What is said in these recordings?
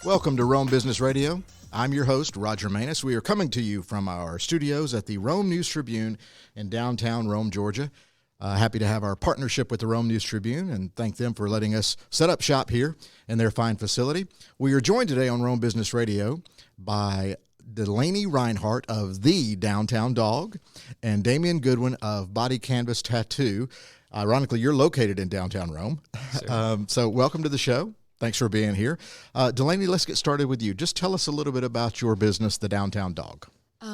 Welcome to Rome Business Radio. I'm your host, Roger Manus. We are coming to you from our studios at the Rome News Tribune in downtown Rome, Georgia. Happy to have our partnership with the Rome News Tribune and thank them for letting us set up shop here in their fine facility. We are joined today on Rome Business Radio by Delaney Rhinehart of The Downtown Dog and Daemion Goodwin of Body Canvas Tattoo. Ironically, you're located in downtown Rome. So welcome to the show. Thanks for being here. Delaney, let's get started with you. Just tell us a little bit about your business, The Downtown Dog.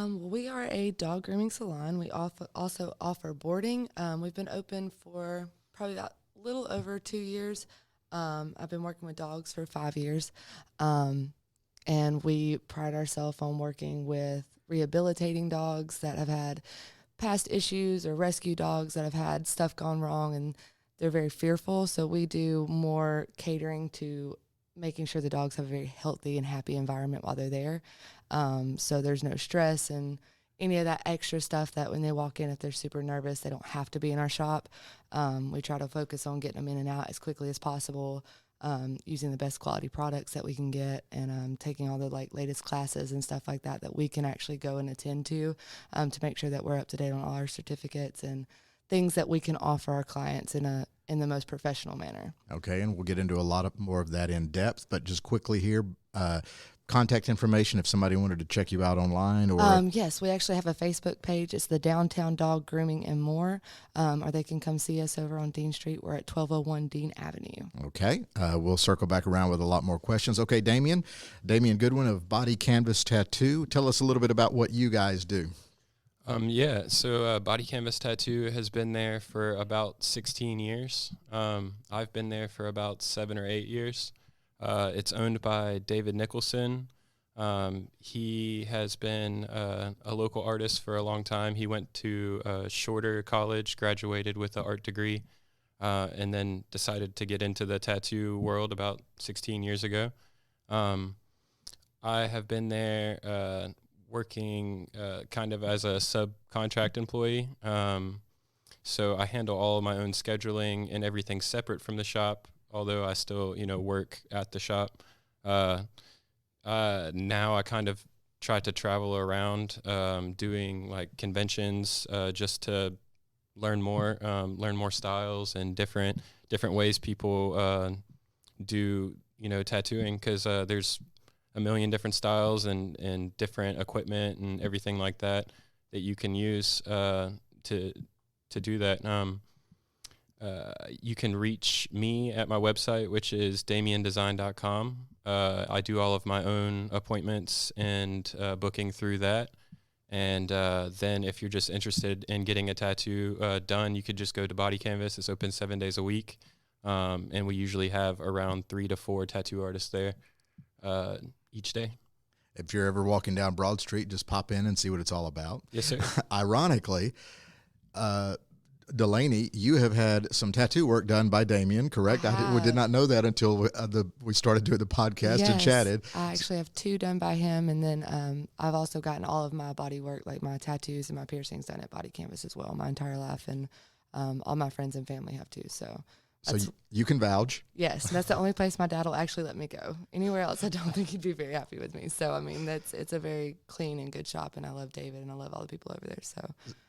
We are a dog grooming salon. We also offer boarding. We've been open for probably about a little over 2 years. I've been working with dogs for 5 years. And we pride ourselves on working with rehabilitating dogs that have had past issues or rescue dogs that have had stuff gone wrong and they're very fearful. So we do more catering to making sure the dogs have a very healthy and happy environment while they're there. So there's no stress and any of that extra stuff that when they walk in, if they're super nervous, they don't have to be in our shop. We try to focus on getting them in and out as quickly as possible, using the best quality products that we can get and taking all the latest classes and stuff like that we can actually go and attend to make sure that we're up to date on all our certificates and things that we can offer our clients in the most professional manner. Okay, and we'll get into a lot more of that in depth, but just quickly here, contact information if somebody wanted to check you out online or yes, we actually have a Facebook page. It's the Downtown Dog Grooming and More, or they can come see us over on Dean Street. We're at 1201 Dean Avenue. Okay, we'll circle back around with a lot more questions. Okay, Daemion Goodwin of Body Canvas Tattoo. Tell us a little bit about what you guys do. So Body Canvas Tattoo has been there for about 16 years. I've been there for about 7 or 8 years. It's owned by David Nicholson. He has been a local artist for a long time. He went to Shorter College, graduated with an art degree, and then decided to get into the tattoo world about 16 years ago. I have been there working kind of as a subcontract employee. So I handle all of my own scheduling and everything separate from the shop, although I still, work at the shop. Now I kind of try to travel around doing like conventions just to learn more styles and different ways people do, tattooing, because there's a million different styles and different equipment and everything like that you can use to do that. You can reach me at my website, which is daemiondesign.com. I do all of my own appointments and booking through that. And then if you're just interested in getting a tattoo done, you could just go to Body Canvas. It's open 7 days a week. And we usually have around 3 to 4 tattoo artists there each day. If you're ever walking down Broad Street, just pop in and see what it's all about. Yes, sir. Ironically, Delaney, you have had some tattoo work done by Daemion, correct? We did not know that until we started doing the podcast and chatted. I actually have 2 done by him, and then I've also gotten all of my body work, like my tattoos and my piercings, done at Body Canvas as well, my entire life, and all my friends and family have too, so... So you can vouch. Yes, that's the only place my dad will actually let me go. Anywhere else, I don't think he'd be very happy with me. So, I mean, it's a very clean and good shop, and I love David, and I love all the people over there.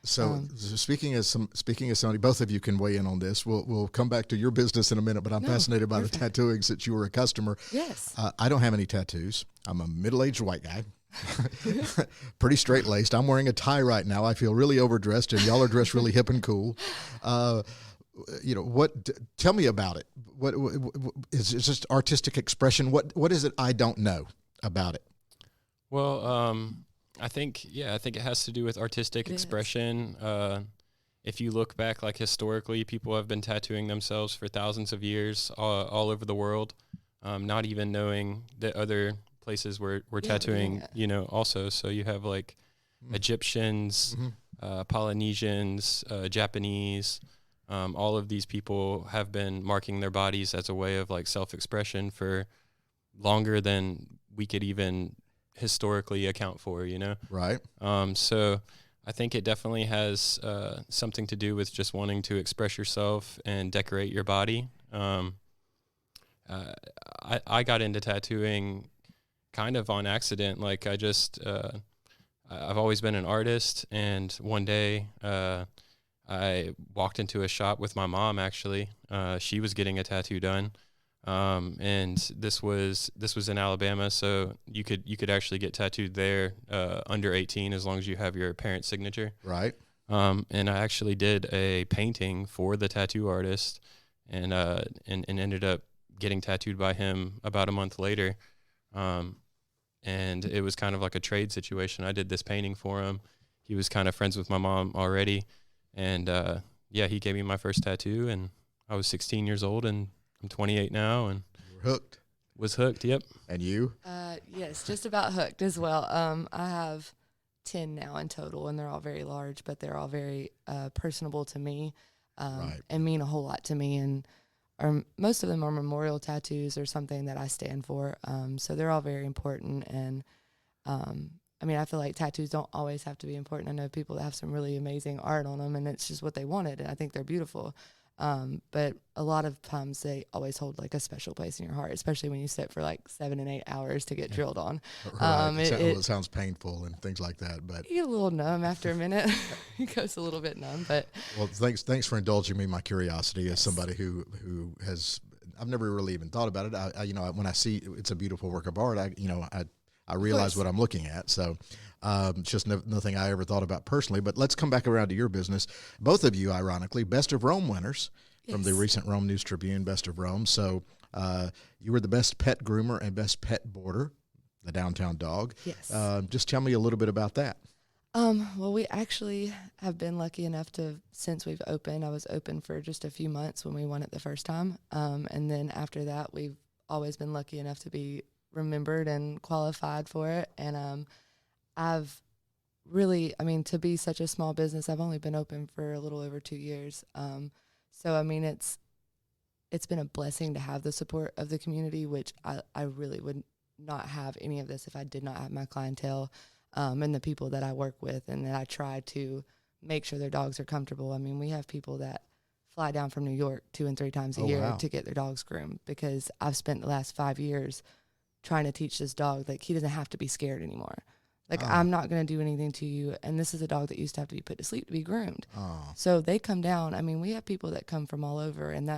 So speaking as somebody, both of you can weigh in on this. We'll come back to your business in a minute, but I'm fascinated by the tattooing since you were a customer. Yes. I don't have any tattoos. I'm a middle-aged white guy. Pretty straight-laced. I'm wearing a tie right now. I feel really overdressed, and y'all are dressed really hip and cool. Tell me about it. What is it, just artistic expression? What is it I don't know about it? Well, I think it has to do with artistic expression. If you look back, like historically, people have been tattooing themselves for thousands of years all over the world, not even knowing that other places were tattooing, also. So you have like Egyptians, Polynesians, Japanese. All of these people have been marking their bodies as a way of like self-expression for longer than we could even historically account for, Right. So I think it definitely has something to do with just wanting to express yourself and decorate your body. I got into tattooing kind of on accident. Like I've always been an artist, and one day I walked into a shop with my mom. Actually, she was getting a tattoo done, and this was in Alabama, so you could actually get tattooed there under 18 as long as you have your parent's signature. Right. And I actually did a painting for the tattoo artist, and ended up getting tattooed by him about a month later. And it was kind of like a trade situation. I did this painting for him. He was kind of friends with my mom already. And, he gave me my first tattoo, and I was 16 years old, and I'm 28 now, and You were hooked. Was hooked. Yep. And you? Yes, just about hooked as well. I have 10 now in total, and they're all very large, but they're all very personable to me, Right. and mean a whole lot to me. And most of them are memorial tattoos or something that I stand for. So they're all very important. And I mean, I feel like tattoos don't always have to be important. I know people that have some really amazing art on them, and it's just what they wanted, and I think they're beautiful. But a lot of times they always hold like a special place in your heart, especially when you sit for like 7 and 8 hours to get drilled on. Right. It sounds painful and things like that, but you get a little numb after a minute. It goes a little bit numb, but well, thanks for indulging me. My curiosity as somebody who has, I've never really even thought about it. I when I see it's a beautiful work of art, I realize what I'm looking at. So it's just nothing I ever thought about personally. But let's come back around to your business. Both of you, ironically, Best of Rome winners from the recent Rome News Tribune Best of Rome. So you were the best pet groomer and best pet boarder, the downtown dog. yes. Just tell me a little bit about that. Well, we actually have been lucky enough since we've opened, I was open for just a few months when we won it the first time. And then after that, we've always been lucky enough to be remembered and qualified for it. And I've really, to be such a small business, I've only been open for a little over 2 years. So, it's been a blessing to have the support of the community, which I really would not have any of this if I did not have my clientele and the people that I work with, and that I try to make sure their dogs are comfortable. We have people that fly down from New York 2 and 3 times a year to get their dogs groomed, because I've spent the last 5 years trying to teach this dog, like, he doesn't have to be scared anymore. Like, I'm not going to do anything to you. And this is a dog that used to have to be put to sleep to be groomed. So they come down. We have people that come from all over, and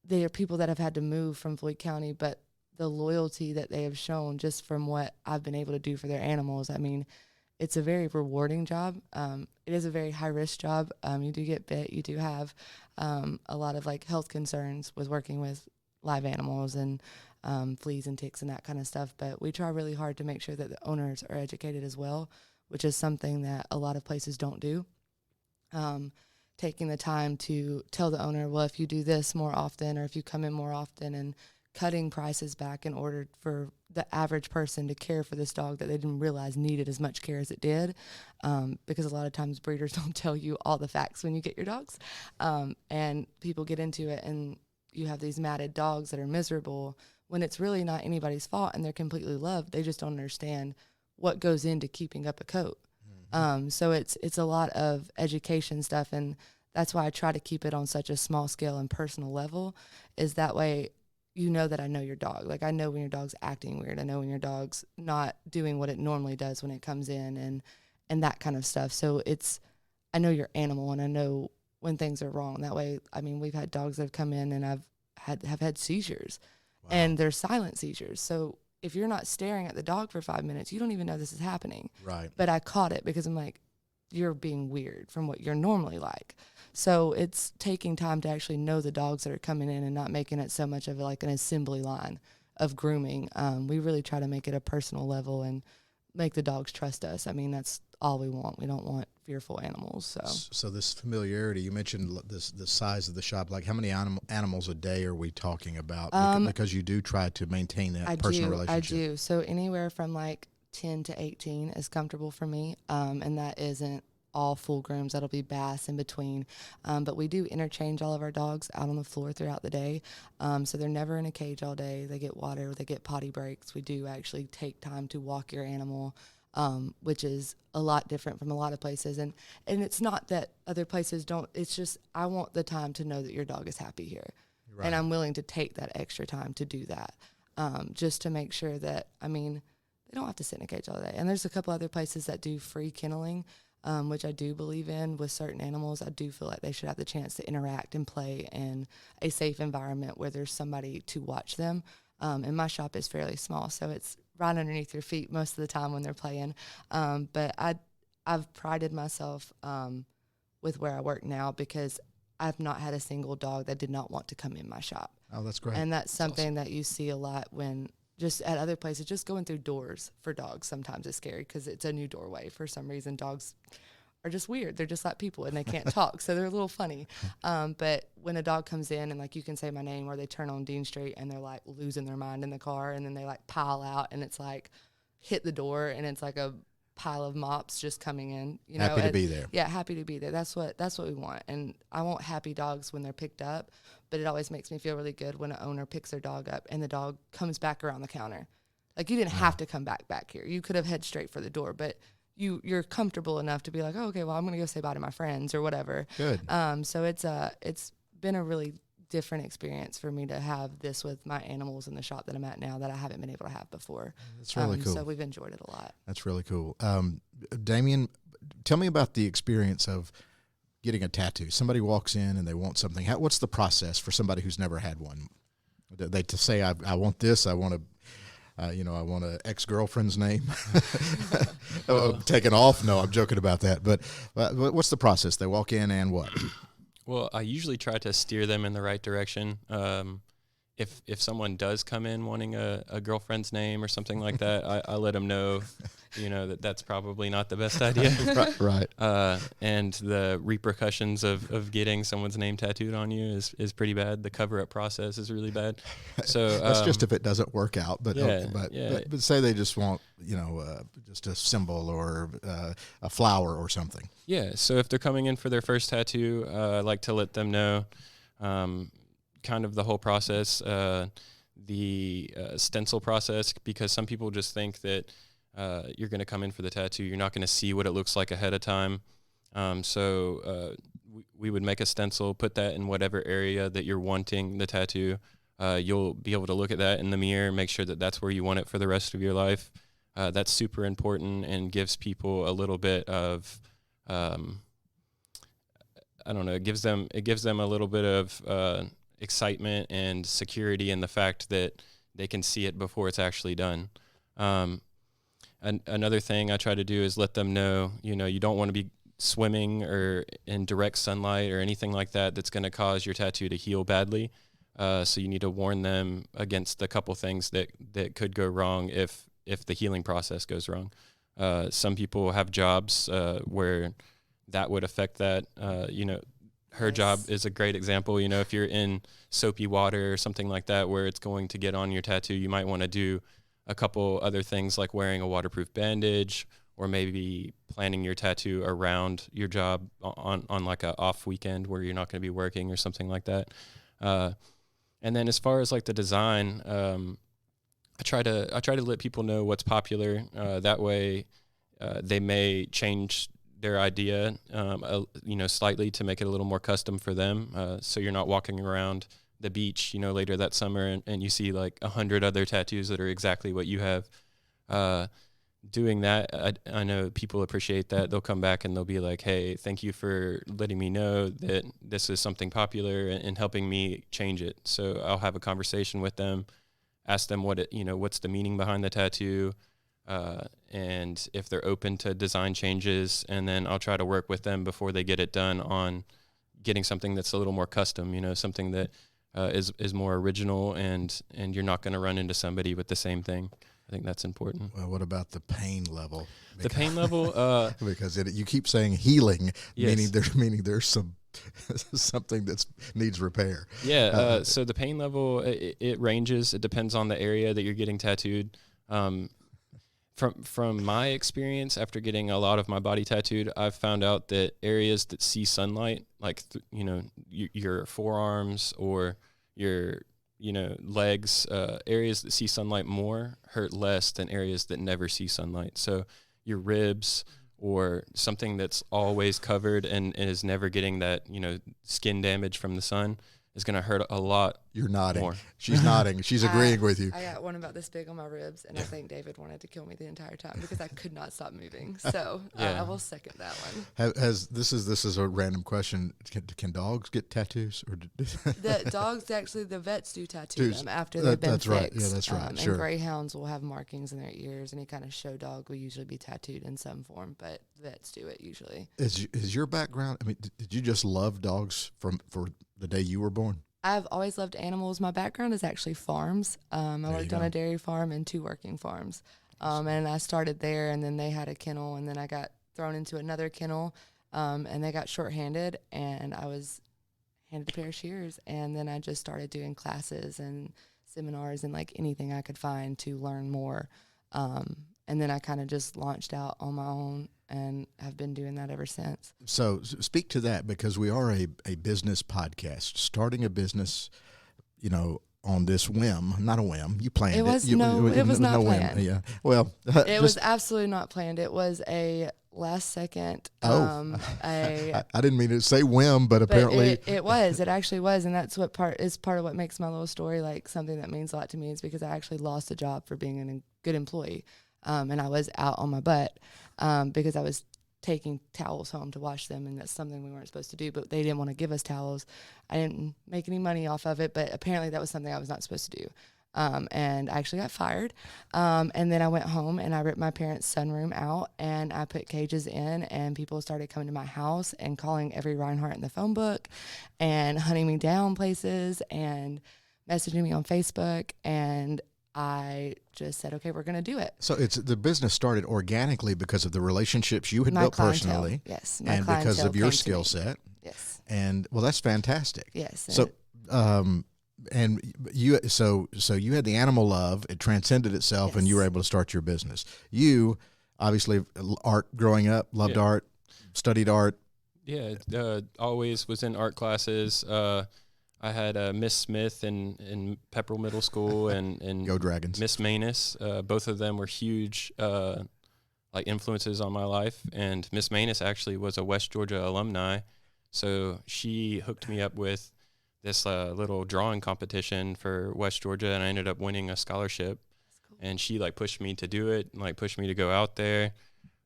they are people that have had to move from Floyd County, but the loyalty that they have shown just from what I've been able to do for their animals, it's a very rewarding job. It is a very high-risk job. You do get bit. You do have a lot of, like, health concerns with working with live animals and fleas and ticks and that kind of stuff. But we try really hard to make sure that the owners are educated as well, which is something that a lot of places don't do. Taking the time to tell the owner, well, if you do this more often, or if you come in more often, and cutting prices back in order for the average person to care for this dog that they didn't realize needed as much care as it did, because a lot of times breeders don't tell you all the facts when you get your dogs, and people get into it, and you have these matted dogs that are miserable when it's really not anybody's fault, and they're completely loved. They just don't understand what goes into keeping up a coat. So it's a lot of education stuff, and that's why I try to keep it on such a small scale and personal level, is that way you know that I know your dog. Like, I know when your dog's acting weird. I know when your dog's not doing what it normally does when it comes in, and that kind of stuff. So I know your animal, and I know when things are wrong. That way, we've had dogs that have come in and have had seizures, and they're silent seizures. So if you're not staring at the dog for 5 minutes, you don't even know this is happening. Right. But I caught it because I'm like, you're being weird from what you're normally like. So it's taking time to actually know the dogs that are coming in and not making it so much of like an assembly line of grooming. We really try to make it a personal level and make the dogs trust us. That's all we want. We don't want fearful animals. So this familiarity, you mentioned the size of the shop. Like, how many animals a day are we talking about? Because you do try to maintain that personal relationship. I do. So anywhere from like 10 to 18 is comfortable for me, and that isn't all full grooms. That'll be baths in between. But we do interchange all of our dogs out on the floor throughout the day. So they're never in a cage all day. They get water, they get potty breaks. We do actually take time to walk your animal, which is a lot different from a lot of places. And it's not that other places don't, it's just, I want the time to know that your dog is happy here. Right. And I'm willing to take that extra time to do that. just to make sure that, I mean, they don't have to sit in a cage all day. And there's a couple other places that do free kenneling, which I do believe in with certain animals. I do feel like they should have the chance to interact and play in a safe environment where there's somebody to watch them. And my shop is fairly small, so it's right underneath your feet most of the time when they're playing. But I've prided myself with where I work now because I've not had a single dog that did not want to come in my shop. Oh, that's great. And that's something that you see a lot when just at other places, just going through doors for dogs sometimes is scary because it's a new doorway. For some reason, dogs are just weird. They're just like people and they can't talk, so they're a little funny. But when a dog comes in and like you can say my name, or they turn on Dean Street and they're like losing their mind in the car, and then they like pile out and it's like hit the door and it's like a pile of mops just coming in. You know, happy to be there. Yeah, happy to be there. That's what we want. And I want happy dogs when they're picked up, but it always makes me feel really good when an owner picks their dog up and the dog comes back around the counter. Like you didn't have to come back here. You could have head straight for the door, but you're comfortable enough to be like, oh, okay, well, I'm going to go say bye to my friends or whatever. Good. So it's been a really different experience for me to have this with my animals in the shop that I'm at now that I haven't been able to have before. That's really cool. So we've enjoyed it a lot. That's really cool. Daemion, tell me about the experience of getting a tattoo. Somebody walks in and they want something. What's the process for somebody who's never had one? They to say, I want this, I want to, I want an ex-girlfriend's name taken off. No, I'm joking about that. But what's the process? They walk in and what? Well, I usually try to steer them in the right direction. If someone does come in wanting a girlfriend's name or something like that, I let them know, that's probably not the best idea. Right. And the repercussions of getting someone's name tattooed on you is pretty bad. The cover-up process is really bad. So that's just if it doesn't work out. But yeah. But say they just want just a symbol or a flower or something. Yeah. So if they're coming in for their first tattoo, I like to let them know kind of the whole process, the stencil process, because some people just think that you're going to come in for the tattoo. You're not going to see what it looks like ahead of time. So we would make a stencil, put that in whatever area that you're wanting the tattoo. You'll be able to look at that in the mirror, make sure that that's where you want it for the rest of your life. That's super important and gives people a little bit of, it gives them a little bit of excitement and security in the fact that they can see it before it's actually done. Another thing I try to do is let them know, you don't want to be swimming or in direct sunlight or anything like that that's going to cause your tattoo to heal badly. So you need to warn them against a couple things that could go wrong if the healing process goes wrong. Some people have jobs where that would affect that. Her job is a great example. If you're in soapy water or something like that where it's going to get on your tattoo, you might want to do a couple other things like wearing a waterproof bandage or maybe planning your tattoo around your job on like a off weekend where you're not going to be working or something like that. And then as far as like the design, I try to let people know what's popular. That way they may change their idea, slightly to make it a little more custom for them. So you're not walking around the beach, later that summer and you see like 100 other tattoos that are exactly what you have. Doing that, I know people appreciate that. They'll come back and they'll be like, hey, thank you for letting me know that this is something popular and helping me change it. So I'll have a conversation with them, ask them what's the meaning behind the tattoo, and if they're open to design changes, and then I'll try to work with them before they get it done on getting something that's a little more custom, something that is more original and you're not going to run into somebody with the same thing. I think that's important. Well, what about the pain level? The pain level, because you keep saying healing, yes. meaning there's something that needs repair. Yeah. So the pain level, it ranges. It depends on the area that you're getting tattooed. From my experience, after getting a lot of my body tattooed, I've found out that areas that see sunlight, like your forearms or your legs, areas that see sunlight more hurt less than areas that never see sunlight. So your ribs or something that's always covered and is never getting that, skin damage from the sun, is going to hurt a lot. You're nodding. More. She's nodding. She's agreeing with you. I got one about this big on my ribs, and I think David wanted to kill me the entire time because I could not stop moving. So I will second that one. This is a random question. Can dogs get tattoos? Or The dogs, actually, the vets do tattoo them after they've been fixed. Right. Yeah, that's right. Sure. And greyhounds will have markings in their ears. Any kind of show dog will usually be tattooed in some form, but vets do it usually. Is your background? I mean, did you just love dogs for the day you were born? I've always loved animals. My background is actually farms. I worked on a dairy farm and 2 working farms. And I started there, and then they had a kennel, and then I got thrown into another kennel, and they got shorthanded, and I was handed a pair of shears, and then I just started doing classes and seminars and like anything I could find to learn more. And then I kind of just launched out on my own and have been doing that ever since. So speak to that, because we are a business podcast, starting a business, on this whim, not a whim. You planned it. It was not planned. Yeah. Well, it was absolutely not planned. It was a last second. I didn't mean to say whim, but apparently it was. It actually was, and that's what part of what makes my little story like something that means a lot to me, is because I actually lost a job for being a good employee, and I was out on my butt because I was taking towels home to wash them, and that's something we weren't supposed to do, but they didn't want to give us towels. I didn't make any money off of it, but apparently that was something I was not supposed to do. And I actually got fired. And then I went home and I ripped my parents' sunroom out, and I put cages in, and people started coming to my house and calling every Rhinehart in the phone book and hunting me down places and messaging me on Facebook. And I just said, okay, we're going to do it. So the business started organically because of the relationships you had built personally. Yes. And because of your skill set. Yes. And well, that's fantastic. Yes. So, and you had the animal love, it transcended itself, Yes. and you were able to start your business. You obviously art growing up, loved art, studied art. Yeah. Always was in art classes. I had Miss Smith in Pepperell Middle School and Go Dragons. Miss Manus. Both of them were huge influences on my life. And Miss Manus actually was a West Georgia alumni, so she hooked me up with this little drawing competition for West Georgia, and I ended up winning a scholarship. Cool. And she pushed me to do it, and pushed me to go out there.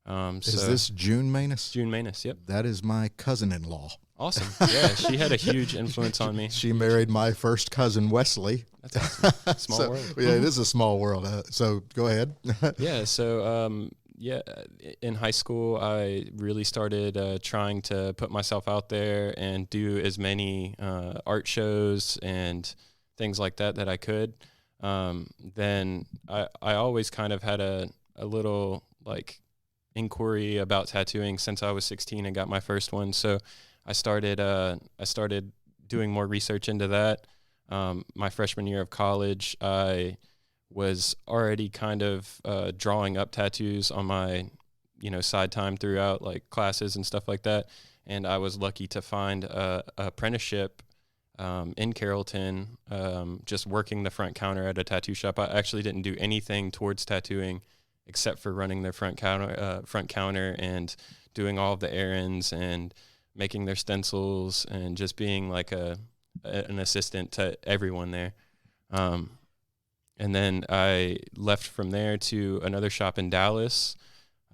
Is this June Manus? June Manus, yep. That is my cousin-in-law. Awesome. Yeah, she had a huge influence on me. She married my first cousin, Wesley. That's awesome. Small world. Yeah, it is a small world. So go ahead. Yeah, so in high school, I really started trying to put myself out there and do as many art shows and things like that I could. Then I always kind of had a little inquiry about tattooing since I was 16 and got my first one. So I started doing more research into that. My freshman year of college, I was already kind of drawing up tattoos on my side time throughout classes and stuff like that. And I was lucky to find a apprenticeship in Carrollton, just working the front counter at a tattoo shop. I actually didn't do anything towards tattooing except for running their front counter and doing all of the errands and making their stencils and just being an assistant to everyone there. And then I left from there to another shop in Dallas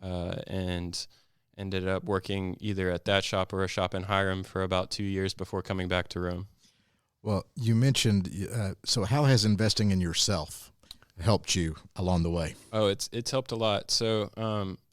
and ended up working either at that shop or a shop in Hiram for about 2 years before coming back to Rome. Well, you mentioned, so how has investing in yourself helped you along the way? Oh, it's helped a lot. So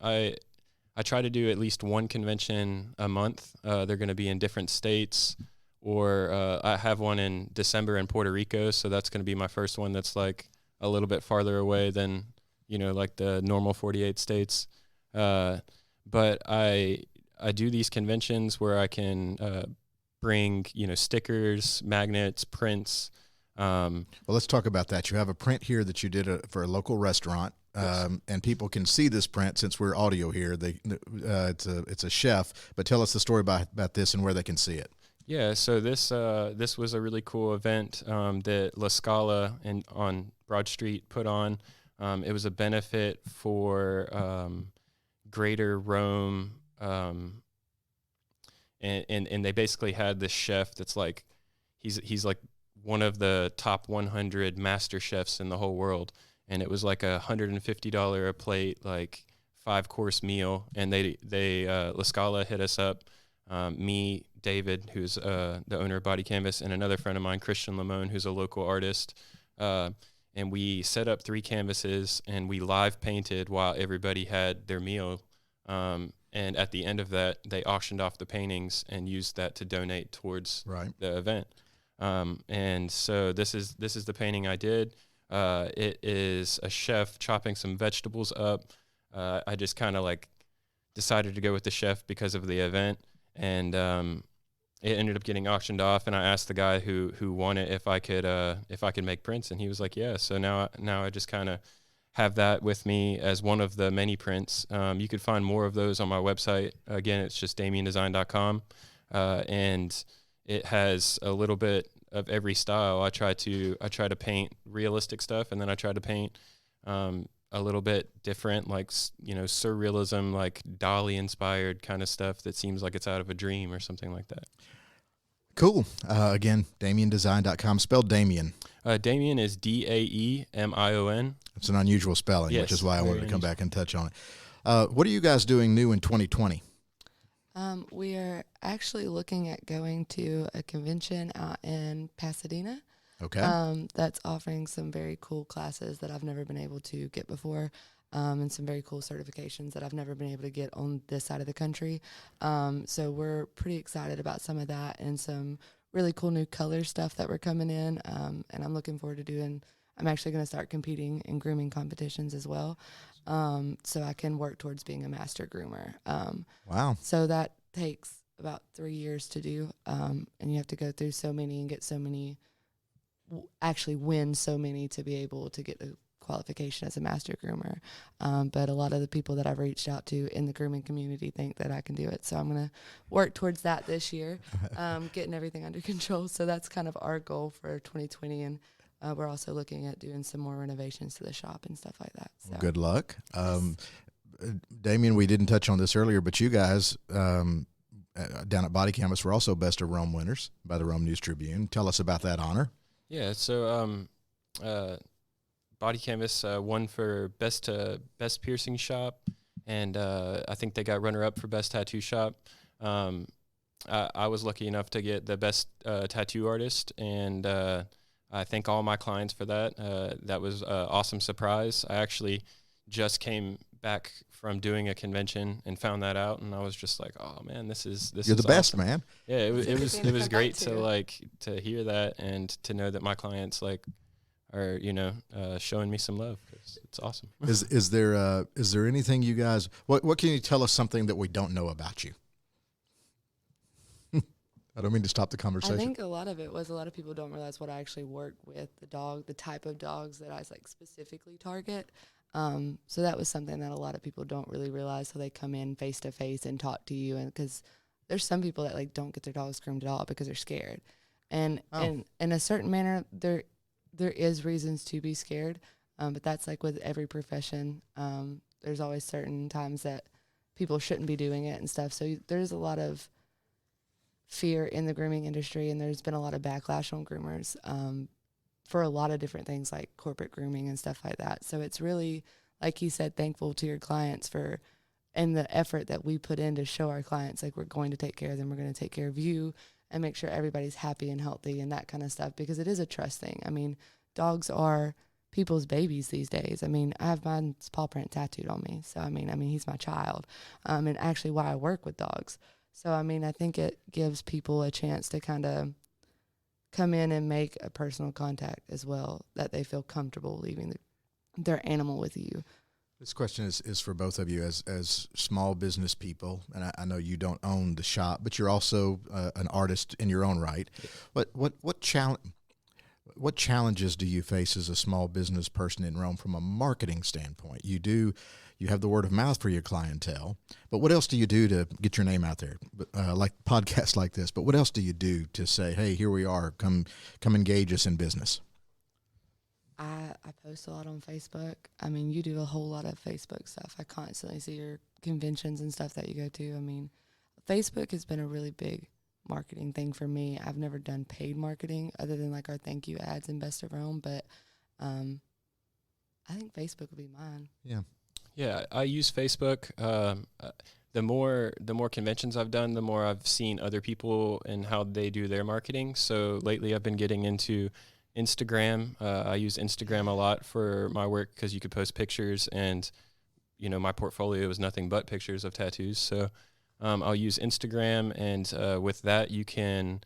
I try to do at least one convention a month. They're going to be in different states, or I have one in December in Puerto Rico, so that's going to be my first one that's a little bit farther away than, the normal 48 states. But I do these conventions where I can bring, stickers, magnets, prints. Well, let's talk about that. You have a print here that you did for a local restaurant. And people can see this print since we're audio here. It's a chef, but tell us the story about this and where they can see it. Yeah, so this was a really cool event that La Scala on Broad Street put on. It was a benefit for Greater Rome, and they basically had this chef that's he's like one of the top 100 master chefs in the whole world. And it was like $150 a plate, like 5-course meal. And La Scala hit us up, me, David, who's the owner of Body Canvas, and another friend of mine, Christian Lamone, who's a local artist. And we set up 3 canvases, and we live painted while everybody had their meal. And at the end of that, they auctioned off the paintings and used that to donate towards the event. And so this is the painting I did. It is a chef chopping some vegetables up. I just kind of like decided to go with the chef because of the event, and it ended up getting auctioned off. And I asked the guy who won it if I could make prints, and he was like, yeah. So now I just kind of have that with me as one of the many prints. You could find more of those on my website. Again, it's just DamienDesign.com, and it has a little bit of every style. I try to paint realistic stuff, and then I try to paint a little bit different, like, surrealism, like Dali inspired kind of stuff that seems like it's out of a dream or something like that. Cool. Again, DamienDesign.com, spelled Daemion. Daemion is Daemion. It's an unusual spelling, yes, which is why I wanted to come back and touch on it. What are you guys doing new in 2020? We are actually looking at going to a convention out in Pasadena. Okay. That's offering some very cool classes that I've never been able to get before, and some very cool certifications that I've never been able to get on this side of the country. So we're pretty excited about some of that and some really cool new color stuff that we're coming in. And I'm looking forward to I'm actually going to start competing in grooming competitions as well. So I can work towards being a master groomer. Wow. So that takes about 3 years to do. And you have to go through so many and get so many, actually win so many to be able to get the qualification as a master groomer. But a lot of the people that I've reached out to in the grooming community think that I can do it. So I'm going to work towards that this year, getting everything under control. So that's kind of our goal for 2020. And we're also looking at doing some more renovations to the shop and stuff like that. So. Well, good luck. Daemion, we didn't touch on this earlier, but you guys down at Body Canvas were also Best of Rome winners by the Rome News Tribune. Tell us about that honor. Yeah, so Body Canvas won for best piercing shop, and I think they got runner-up for best tattoo shop. I was lucky enough to get the best tattoo artist, and I thank all my clients for that. That was an awesome surprise. I actually just came back from doing a convention and found that out, and I was just like, "Oh man, this is You're the best, awesome." man. Yeah, it was great to hear that and to know that my clients are showing me some love. It's awesome. Is there anything you guys? What can you tell us something that we don't know about you? I don't mean to stop the conversation. I think a lot of it was a lot of people don't realize what I actually work with, the type of dogs that I specifically target. So that was something that a lot of people don't really realize. So they come in face to face and talk to you, and because there's some people that don't get their dogs groomed at all because they're scared, and in a certain manner there is reasons to be scared, but that's like with every profession. There's always certain times that people shouldn't be doing it and stuff. So there's a lot of fear in the grooming industry, and there's been a lot of backlash on groomers for a lot of different things like corporate grooming and stuff like that. So it's really, like you said, thankful to your clients and the effort that we put in to show our clients we're going to take care of them, we're going to take care of you, and make sure everybody's happy and healthy and that kind of stuff, because it is a trust thing. I mean, dogs are people's babies these days. I mean, I have my paw print tattooed on me, so I mean he's my child, and actually why I work with dogs. So, I mean, I think it gives people a chance to kind of come in and make a personal contact as well, that they feel comfortable leaving their animal with you. This question is for both of you as small business people, and I know you don't own the shop, but you're also an artist in your own right. What challenges do you face as a small business person in Rome from a marketing standpoint? You have the word of mouth for your clientele, but what else do you do to get your name out there? Like podcasts like this, but what else do you do to say, hey, here we are, come engage us in business? I post a lot on Facebook. I mean, you do a whole lot of Facebook stuff. I constantly see your conventions and stuff that you go to. I mean, Facebook has been a really big marketing thing for me. I've never done paid marketing other than like our thank you ads in Best of Rome, but I think Facebook would be mine. Yeah. Yeah, I use Facebook. The more conventions I've done, the more I've seen other people and how they do their marketing. So lately I've been getting into Instagram. I use Instagram a lot for my work because you could post pictures, and my portfolio is nothing but pictures of tattoos. So I'll use Instagram, and with that you can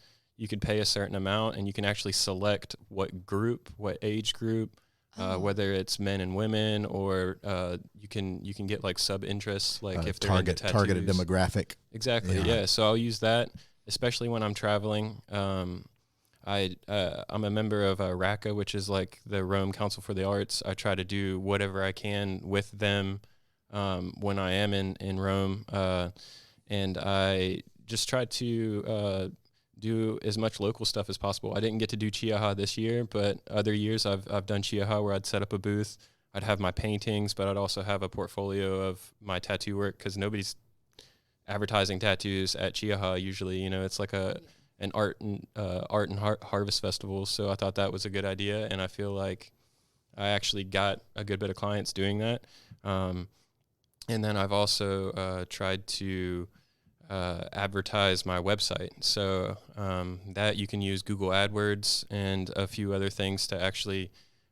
pay a certain amount, and you can actually select what age group, whether it's men and women, or you can get like sub interests, like if they're targeted demographic. Exactly. Yeah. So I'll use that, especially when I'm traveling. I'm a member of RACA, which is like the Rome Council for the Arts. I try to do whatever I can with them when I am in Rome, and I just try to do as much local stuff as possible. I didn't get to do Chiaha this year, but other years I've done Chiaha where I'd set up a booth. I'd have my paintings, but I'd also have a portfolio of my tattoo work, because nobody's advertising tattoos at Chiaha usually. It's like an art and harvest festival. So I thought that was a good idea, and I feel like I actually got a good bit of clients doing that. And then I've also tried to advertise my website. So that you can use Google AdWords and a few other things to actually,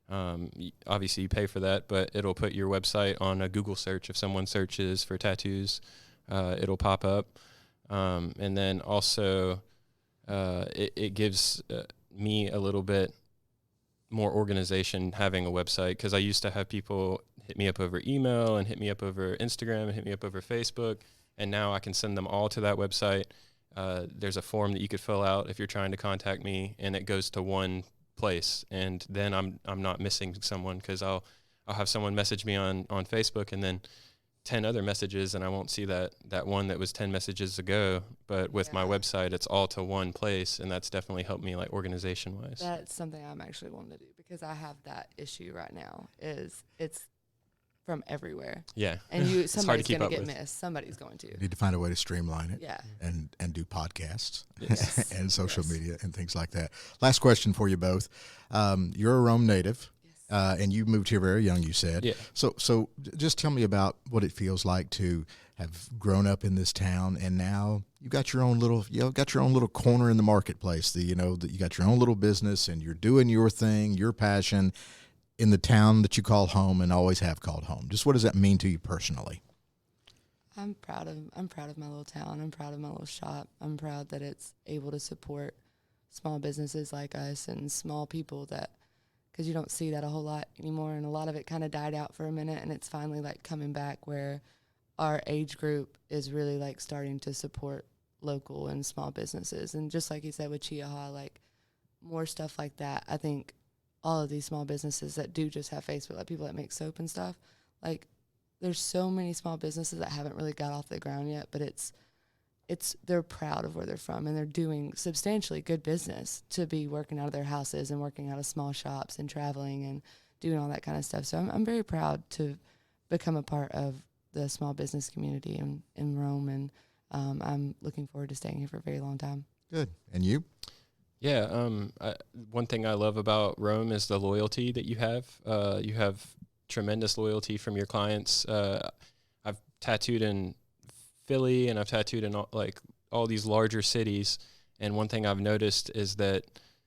obviously you pay for that, but it'll put your website on a Google search. If someone searches for tattoos, it'll pop up. And then also it gives me a little bit more organization having a website, because I used to have people hit me up over email and hit me up over Instagram and hit me up over Facebook. And now I can send them all to that website. There's a form that you could fill out if you're trying to contact me, and it goes to one place. And then I'm not missing someone, because I'll have someone message me on Facebook, and then 10 other messages, and I won't see that one that was 10 messages ago. But with my website, it's all to one place, and that's definitely helped me, like, organization-wise. That's something I'm actually wanting to do, because I have that issue right now. It's from everywhere. Yeah. And somebody's going to get missed. Somebody's going to. You need to find a way to streamline it. Yeah. And do podcasts yes. and social media and things like that. Last question for you both. You're a Rome native. Yes. And you moved here very young, you said. Yeah. So just tell me about what it feels like to have grown up in this town, and now you got your own little corner in the marketplace. You got your own little business, and you're doing your thing, your passion, in the town that you call home and always have called home. Just what does that mean to you personally? I'm proud of my little town. I'm proud of my little shop. I'm proud that it's able to support small businesses like us and small people, because you don't see that a whole lot anymore, and a lot of it kind of died out for a minute, and it's finally like coming back where our age group is really like starting to support local and small businesses. And just like you said with Chiaha, like more stuff like that. I think all of these small businesses that do just have Facebook, like people that make soap and stuff, like there's so many small businesses that haven't really got off the ground yet, but they're proud of where they're from, and they're doing substantially good business to be working out of their houses and working out of small shops and traveling and doing all that kind of stuff. So I'm very proud to become a part of the small business community in Rome, and I'm looking forward to staying here for a very long time. Good. And you? Yeah, one thing I love about Rome is the loyalty that you have. You have tremendous loyalty from your clients. I've tattooed in Philly, and I've tattooed in all these larger cities. And one thing I've noticed is that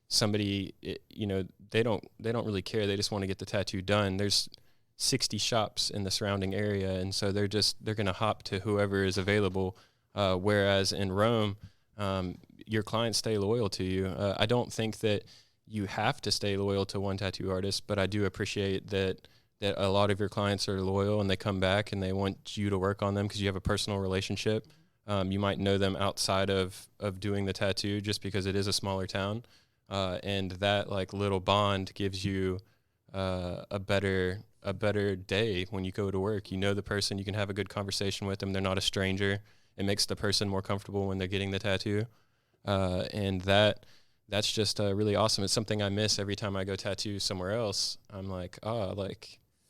somebody, they don't really care. They just want to get the tattoo done. There's 60 shops in the surrounding area, and so they're going to hop to whoever is available. Whereas in Rome, your clients stay loyal to you. I don't think that you have to stay loyal to one tattoo artist, but I do appreciate that a lot of your clients are loyal, and they come back and they want you to work on them because you have a personal relationship. You might know them outside of doing the tattoo, just because it is a smaller town. And that like little bond gives you a better day when you go to work. You know the person, you can have a good conversation with them. They're not a stranger. It makes the person more comfortable when they're getting the tattoo. And that's just really awesome. It's something I miss every time I go tattoo somewhere else. I'm like,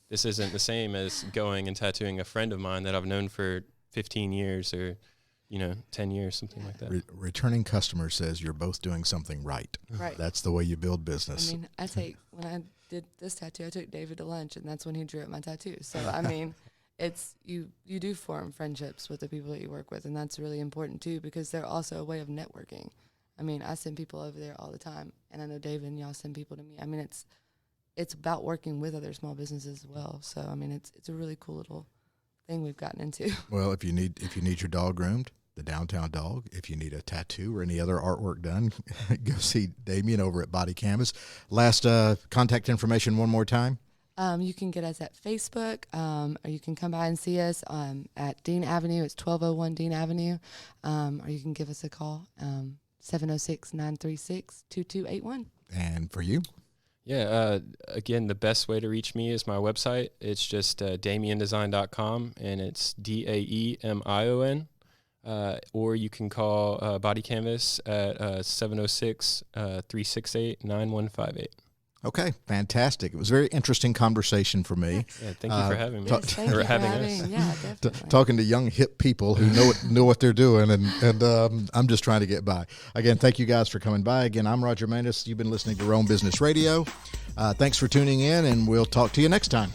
this isn't the same as going and tattooing a friend of mine that I've known for 15 years or 10 years, something like that. Returning customer says you're both doing something right. Right. That's the way you build business. I mean, when I did this tattoo, I took David to lunch, and that's when he drew up my tattoo. So, I mean, it's you do form friendships with the people that you work with, and that's really important too, because they're also a way of networking. I mean, I send people over there all the time, and I know David and y'all send people to me. I mean, it's about working with other small businesses as well. So, I mean, it's a really cool little thing we've gotten into. Well, if you need your dog groomed, the Downtown Dog. If you need a tattoo or any other artwork done, go see Daemion over at Body Canvas. Last contact information one more time. You can get us at Facebook, or you can come by and see us at Dean Avenue. It's 1201 Dean Avenue. Or you can give us a call, 706-936-2281. And for you? Yeah, again, the best way to reach me is my website. It's just DaemionDesign.com, and it's DAEMION. Or you can call Body Canvas at 706-368-9158. Okay, fantastic. It was a very interesting conversation for me. Yeah, thank you for having me. Yes, thank you for having us. Yeah, definitely. Talking to young, hip people who know what they're doing, and I'm just trying to get by. Again, thank you guys for coming by. Again, I'm Roger Maness. You've been listening to Rome Business Radio. Thanks for tuning in, and we'll talk to you next time.